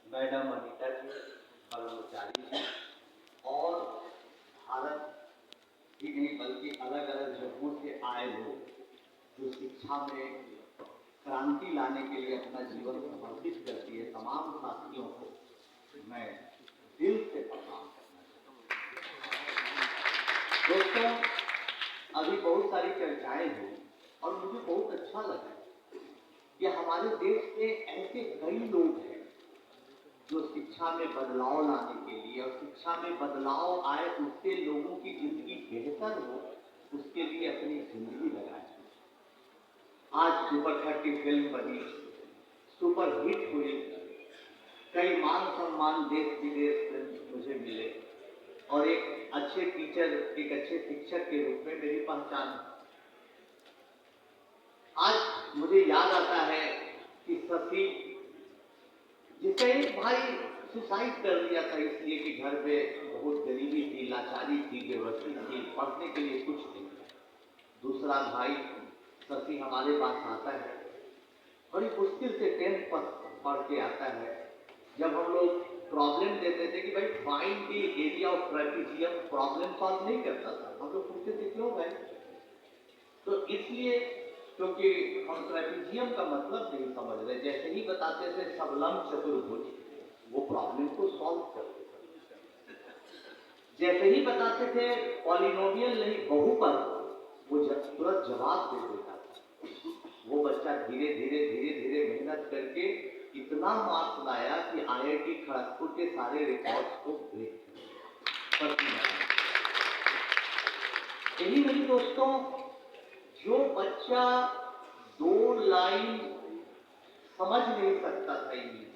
Madam Anita जी, कर्मचारी जी और भारत ही नहीं बल्कि अलग अलग जगहों से आए लोग जो शिक्षा में क्रांति लाने के लिए अपना जीवन समर्पित करती है, तमाम साथियों को मैं दिल से प्रणाम करना चाहता हूँ। दोस्तों, अभी बहुत सारी चर्चाएं हुई और मुझे बहुत अच्छा लगा कि हमारे देश में ऐसे कई लोग हैं जो शिक्षा में बदलाव लाने के लिए और शिक्षा में बदलाव आए उससे लोगों की जिंदगी बेहतर हो उसके लिए अपनी जिंदगी लगाए। आज सुपर 30 फिल्म बनी, सुपर हिट हुई, कई मान सम्मान देश विदेश में मुझे मिले और एक अच्छे टीचर, एक अच्छे शिक्षक के रूप में मेरी पहचान। आज मुझे याद आता है कि सती, जिसे एक भाई सुसाइड कर लिया था इसलिए कि घर पे बहुत गरीबी थी, लाचारी थी, बेबसी थी, पढ़ने के लिए कुछ नहीं। दूसरा भाई सती हमारे पास आता है, बड़ी मुश्किल से 10th पढ़ के आता है। जब हम लोग प्रॉब्लम देते थे कि भाई find the area of trapezium, problem solve नहीं करता था। हम लोग पूछते थे क्यों भाई? तो इसलिए क्योंकि हम ट्रेपेजियम का मतलब नहीं समझ रहे। जैसे ही बताते थे सबलम चतुर्भुज, वो प्रॉब्लम को सॉल्व करते थे। जैसे ही बताते थे पॉलिनोमियल नहीं बहुपद, वो तुरंत जवाब दे देता था। वो बच्चा धीरे धीरे धीरे धीरे मेहनत करके इतना मार्क्स लाया कि IIT खड़गपुर के सारे रिकॉर्ड्स को ब्रेक किया। यही नहीं दोस्तों, जो बच्चा 2 लाइन समझ नहीं सकता था इंग्लिश,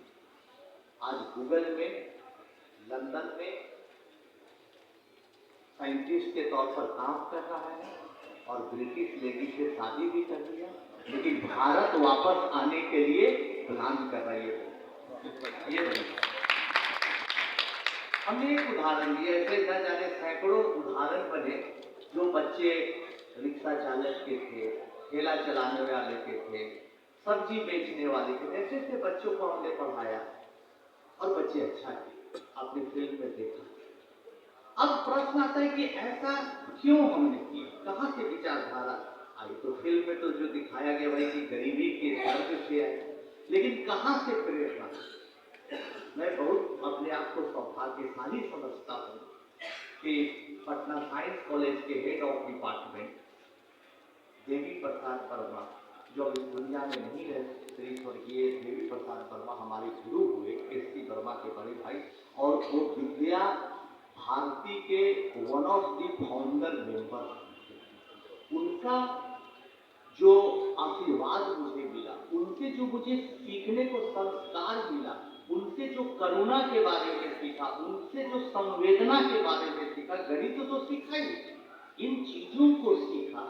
आज गूगल में, लंदन में साइंटिस्ट के तौर पर काम कर रहा है और ब्रिटिश लेडी से शादी भी कर लिया, लेकिन भारत वापस आने के लिए प्लान कर रही है। ये हमने एक उदाहरण दिया, ऐसे न जाने सैकड़ों उदाहरण बने जो बच्चे रिक्शा चालक के थे, ठेला चलाने वाले के थे, सब्जी बेचने वाले के थे। ऐसे ऐसे बच्चों को हमने पढ़ाया और बच्चे अच्छा किए, आपने फिल्म में देखा। अब प्रश्न आता है कि ऐसा क्यों हमने किया, कहां से विचारधारा आई? तो फिल्म में तो जो दिखाया गया भाई कि गरीबी के दर्द से है, लेकिन कहां से प्रेरणा? मैं बहुत अपने आप को सौभाग्यशाली समझता हूँ कि पटना साइंस कॉलेज के head of department Devi Prasad Verma, जो इस दुनिया में नहीं रहे, श्री स्वर्गीय देवी प्रसाद वर्मा हमारे गुरु हुए, SC वर्मा के बड़े भाई, और वो विद्या भारती के one of the founder member. उनका जो आशीर्वाद मुझे मिला, उनसे जो मुझे सीखने को संस्कार मिला, उनसे जो करुणा के बारे में सीखा, उनसे जो संवेदना के बारे में सीखा, गणित तो सीखा ही, इन चीजों को सीखा,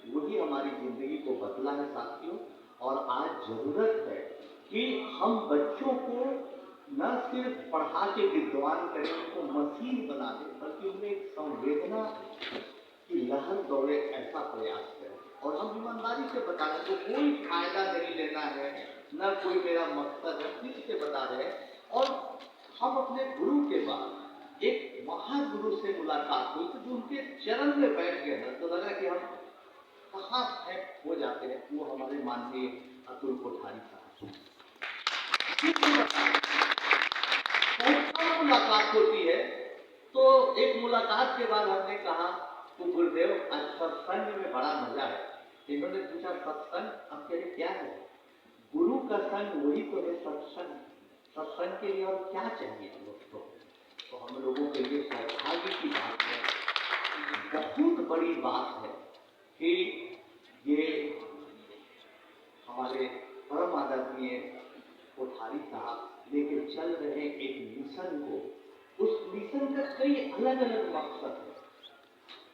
वही हमारी जिंदगी को बदला है साथियों। और आज जरूरत है कि हम बच्चों को न सिर्फ पढ़ा के विद्वान करें, उनको मशीन बना दें, बल्कि उनमें एक संवेदना की लहर दौड़े, ऐसा प्रयास करें। और हम ईमानदारी से बता रहे, तो कोई फायदा नहीं लेना है, न कोई मेरा मकसद है, फिर से बता रहे हैं। और हम अपने गुरु के बाद एक महागुरु से मुलाकात हुई, तो जो उनके चरण में बैठ गए ना, तो लगा कि हम कहाँ हो जाते हैं। वो हमारे माननीय अतुल कोठारी साहब। मुलाकात होती है, तो एक मुलाकात के बाद हमने कहा तो गुरुदेव आज सत्संग में बड़ा मजा है। इन्होंने पूछा सत्संग? अब कह रहे क्या है? गुरु का संग वही तो है सत्संग। सत्संग के लिए और क्या चाहिए दोस्तों? तो हम लोगों के लिए सौभाग्य की बात है, बहुत बड़ी बात है कि ये हमारे परम आदरणीय कोठारी साहब लेके चल रहे एक मिशन को। उस मिशन का कई अलग अलग मकसद है।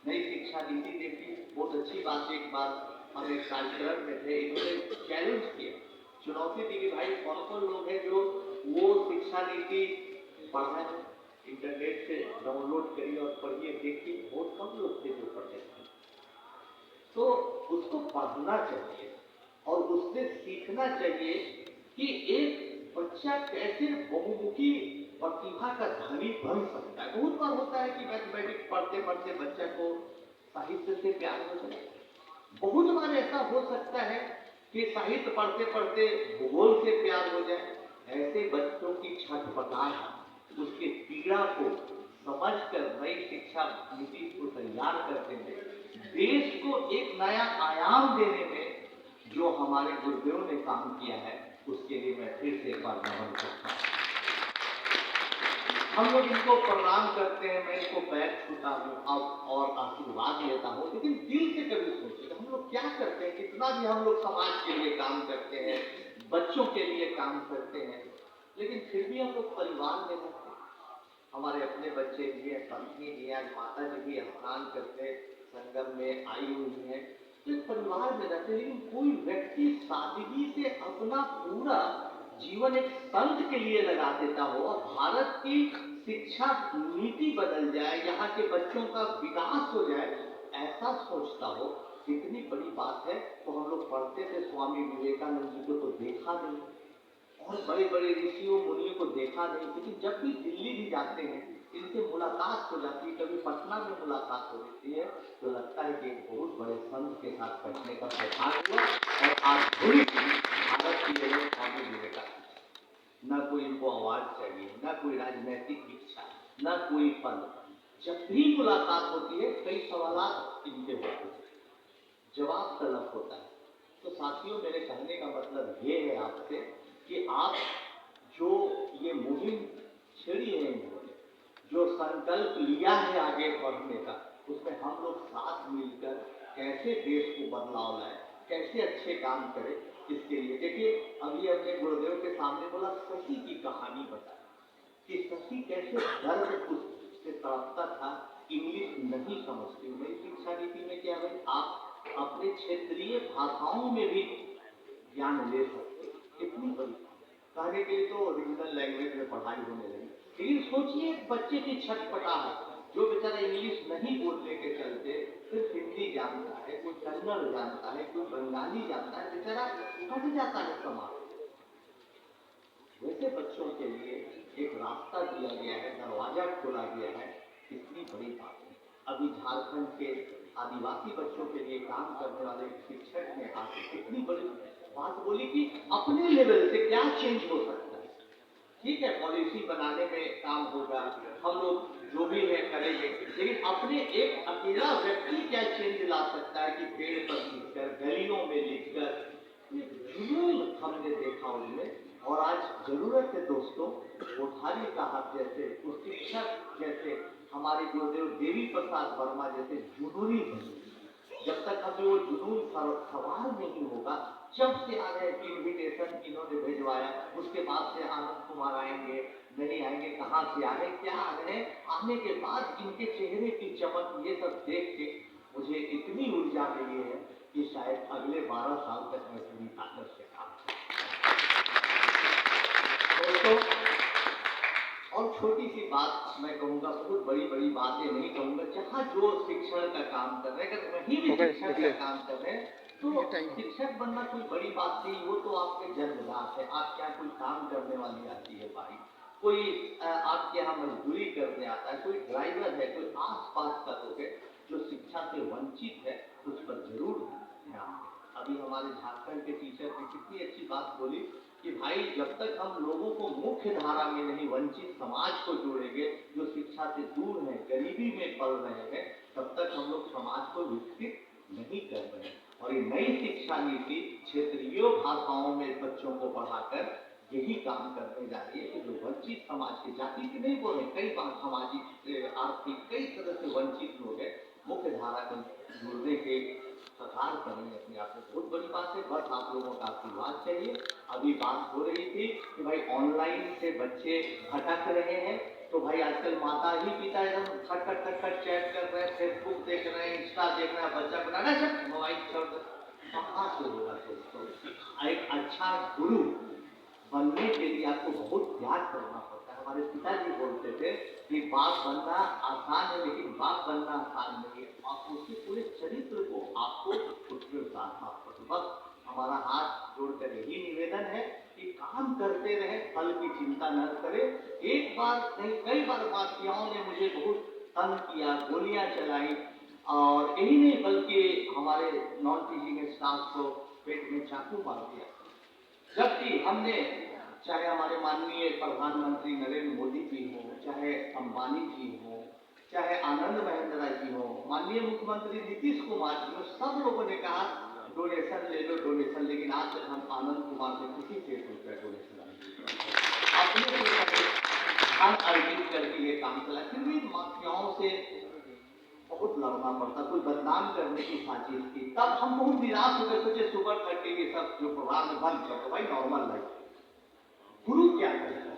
नई शिक्षा नीति देखी, बहुत अच्छी बात। एक बार हम एक कार्यक्रम में थे, इन्होंने चैलेंज किया, चुनौती दी कि भाई कौन कौन लोग हैं जो वो शिक्षा नीति पढ़ा, इंटरनेट से डाउनलोड करिए और पढ़िए, देखिए बहुत कम लोग थे जो पढ़े थे। तो उसको पढ़ना चाहिए और उससे सीखना चाहिए कि एक बच्चा कैसे कैसे बहुमुखी प्रतिभा का धनी बन सकता है। बहुत बार होता है कि मैथमेटिक्स पढ़ते पढ़ते बच्चे को साहित्य से प्यार हो जाए। बहुत बार ऐसा हो सकता है कि साहित्य पढ़ते पढ़ते भूगोल से प्यार हो जाए। ऐसे बच्चों की छटपटाहट, उसके पीड़ा को समझकर नई शिक्षा नीति को तैयार करते हैं, देश को एक नया आयाम देने में जो हमारे गुरुदेव ने काम किया है, उसके लिए मैं फिर से एक बार नमन करता हूँ। हम लोग इनको प्रणाम करते हैं, मैं इनको पैर छूता हूँ अब और आशीर्वाद लेता हूँ, लेकिन दिल से कभी सोचिए हम लोग क्या करते हैं। कितना भी हम लोग समाज के लिए काम करते हैं, बच्चों के लिए काम करते हैं, लेकिन फिर भी हम लोग परिवार में रहते हैं। हमारे अपने बच्चे भी हैं, पत्नी भी है, माता जी भी स्नान करते संगम में आई हुई है, तो परिवार में रहते। लेकिन कोई व्यक्ति सादगी से अपना पूरा जीवन एक संत के लिए लगा देता हो और भारत की शिक्षा नीति बदल जाए, यहाँ के बच्चों का विकास हो जाए, ऐसा सोचता हो, कितनी बड़ी बात है। तो हम लोग पढ़ते थे स्वामी विवेकानंद जी को तो देखा नहीं, और बड़े बड़े ऋषियों मुनियों को देखा नहीं, लेकिन जब भी दिल्ली भी जाते हैं इनसे मुलाकात हो जाती है, कभी पटना में मुलाकात हो जाती है, तो लगता है कि एक बहुत बड़े संत के साथ बैठने का सौभाग्य हुआ। और आज पूरी भारत की जगह स्वामी विवेकानंद, न कोई इनको अवार्ड चाहिए, न कोई राजनीतिक इच्छा, न कोई पद। जब भी मुलाकात होती है कई सवाल इनके होते हैं, जवाब तलब होता है। तो साथियों, मेरे कहने का मतलब ये है आपसे कि आप जो ये मुहिम छेड़ी है इन्होंने, जो संकल्प लिया है आगे बढ़ने का, उसमें हम लोग साथ मिलकर कैसे देश को बदलाव लाए, कैसे अच्छे काम करें, इसके लिए देखिए अभी हमने गुरुदेव के सामने बोला शशि की कहानी बताई कि शशि कैसे दर्द से तड़पता था, इंग्लिश नहीं समझती। नई शिक्षा नीति में क्या है, आप अपने क्षेत्रीय भाषाओं में भी ज्ञान ले सकते। इतनी बड़ी कहने के लिए तो रीजनल लैंग्वेज में पढ़ाई होने लगी, लेकिन सोचिए बच्चे की छटपटाहट, जो बेचारा इंग्लिश नहीं बोलने के चलते सिर्फ हिंदी जानता है, कोई कन्नड़ जानता है, कोई बंगाली जानता है, बेचारा फंस जाता है समाज। वैसे बच्चों के लिए एक रास्ता दिया गया है, दरवाजा खोला गया है, इतनी बड़ी बात है। अभी झारखंड के आदिवासी बच्चों के लिए काम करने वाले शिक्षक ने आके इतनी बड़ी बात बोली कि अपने लेवल से क्या चेंज हो सकता है। ठीक है, पॉलिसी बनाने में काम होगा, हम लोग जो भी है करेंगे, लेकिन अपने एक अकेला व्यक्ति क्या चेंज ला सकता है कि पेड़ पर लिखकर, गलियों में लिखकर, जुनून हमने देखा उनमें। और आज जरूरत है दोस्तों, कोठारी साहब जैसे, उस शिक्षक जैसे, हमारे गुरुदेव देवी प्रसाद वर्मा जैसे जुनूनी बने। जब तक हमें वो जुनून सवार नहीं होगा, जब से आ रहे इन्विटेशन इन्होंने भिजवाया, उसके बाद से आनंद कुमार आएंगे, नहीं आएंगे, कहाँ से आ रहे, क्या आ रहे, आने के बाद इनके चेहरे की चमक, ये सब देख के मुझे इतनी ऊर्जा मिली है कि शायद अगले 12 साल तक मैं पूरी ताकत से काम दोस्तों। और छोटी सी बात मैं कहूँगा, बहुत बड़ी बड़ी बातें नहीं कहूँगा, जहाँ जो शिक्षण का काम कर रहे हैं, अगर वहीं भी शिक्षण का काम कर रहे हैं, तो शिक्षक बनना कोई बड़ी बात नहीं, वो तो आपके जन्मजात है। आपके यहाँ कोई काम करने वाली आती है भाई, कोई आपके यहाँ मजदूरी करने आता है, कोई ड्राइवर है, कोई आस पास का लोग है जो शिक्षा से वंचित है, उस पर जरूर ध्यान। अभी हमारे झारखंड के टीचर ने कितनी अच्छी बात बोली कि भाई जब तक हम लोगों को मुख्य धारा में नहीं, वंचित समाज को जोड़ेंगे, जो शिक्षा से दूर है, गरीबी में पल रहे हैं, तब तक हम लोग समाज को विकसित नहीं कर रहे हैं। और ये नई शिक्षा नीति क्षेत्रीय भाषाओं में बच्चों को पढ़ाकर यही काम करने जा रही है कि जो वंचित समाज के, जाति के नहीं बोल रहे, कई बार सामाजिक आर्थिक कई तरह से वंचित लोग हैं, मुख्य धारा में जुड़ने के सकार करेंगे अपने आप में बहुत बड़ी बात है। बस आप लोगों का आशीर्वाद चाहिए। अभी बात हो रही थी कि भाई ऑनलाइन से बच्चे भटक रहे हैं, तो भाई आजकल माता ही पिता एकदम खट चैट कर रहे हैं, फेसबुक देख रहे हैं, इंस्टा देख रहे हैं, बच्चा बनाना सब मोबाइल छोड़ कहाँ से होगा दोस्तों। एक अच्छा गुरु बनने के लिए आपको बहुत त्याग करना पड़ता है। हमारे पिताजी बोलते थे कि बाप बनना आसान है, लेकिन बाप बनना आसान नहीं है। आप उसके पूरे चरित्र को आपको उसमें उतारना पड़ता। बस हमारा हाथ जोड़कर यही निवेदन है कि काम करते रहे, फल की चिंता न करें। एक बार नहीं कई बार माफियाओं ने मुझे बहुत तंग किया, गोलियां चलाई, और यही नहीं बल्कि हमारे नॉन टीचिंग स्टाफ को पेट में चाकू मार दिया। जबकि हमने, चाहे हमारे माननीय प्रधानमंत्री नरेंद्र मोदी जी हो, चाहे अंबानी जी हो, चाहे आनंद महिंद्रा जी हो, माननीय मुख्यमंत्री नीतीश कुमार जी हो, सब लोगों ने कहा डोनेशन ले लो डोनेशन, लेकिन आज तक हम आनंद कुमार से किसी से ₹1 डोनेशन अपने से धन अर्जित करके ये काम चला। फिर भी माफियाओं से बहुत लड़ना पड़ता, कोई बदनाम करने की साजिश की। तब हम बहुत निराश हो गए, सोचे सुपर थर्टी के सब जो प्रोग्राम है बंद कर दो भाई, नॉर्मल लाइफ। गुरु क्या करता है?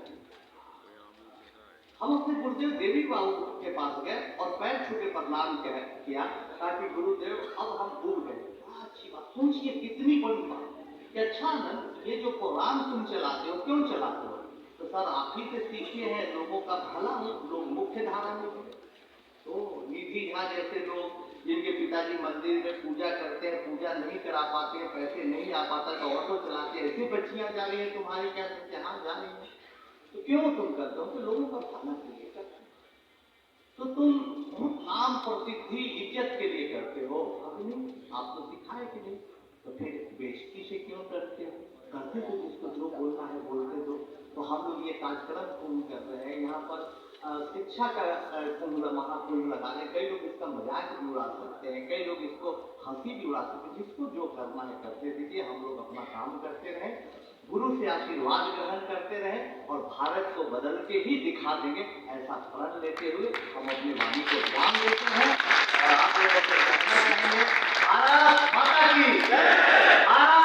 हम अपने गुरुदेव देवी बाबू के पास गए और पैर छू के प्रणाम किया, ताकि गुरुदेव अब हम डूब गए। अच्छी बात, सोचिए कितनी बड़ी बात कि अच्छा आनंद, ये जो प्रोग्राम तुम चलाते हो क्यों चलाते हो? तो सर आप ही से सीखे हैं, लोगों का भला हो, लोग मुख्य धारा में हो। तो निधि झा जैसे लोग जिनके पिताजी मंदिर में पूजा करते हैं, पूजा नहीं करा पाते हैं, पैसे नहीं आ पाता तो ऑटो चलाते हैं, ऐसी बच्चियां जा रही है तुम्हारी, क्या सकते हाँ जा रही है, तो क्यों तुम करते हो? तो लोगों का भला के लिए करते हो। तो तुम बहुत नाम प्रसिद्धि इज्जत के लिए करते हो, अभी नहीं आपको सिखाए कि नहीं? तो फिर बेइज्जती से क्यों करते हो? करते तो जिसको जो बोलना है बोलते दो। तो हम लोग ये कार्यक्रम पूर्ण कर रहे हैं, यहाँ पर शिक्षा का कुंभ महाकुंभ लगा रहे। कई लोग इसका मजाक भी उड़ा सकते हैं, कई लोग इसको हंसी भी उड़ा सकते हैं, जिसको जो करना है करते दीजिए। हम लोग अपना काम करते रहे, गुरु से आशीर्वाद ग्रहण करते रहे, और भारत को बदल के ही दिखा देंगे, ऐसा प्रण लेते हुए हम अपनी वाणी को ध्यान देते हैं। और आप लोगों से कहना चाहेंगे, भारत माता की जय। भारत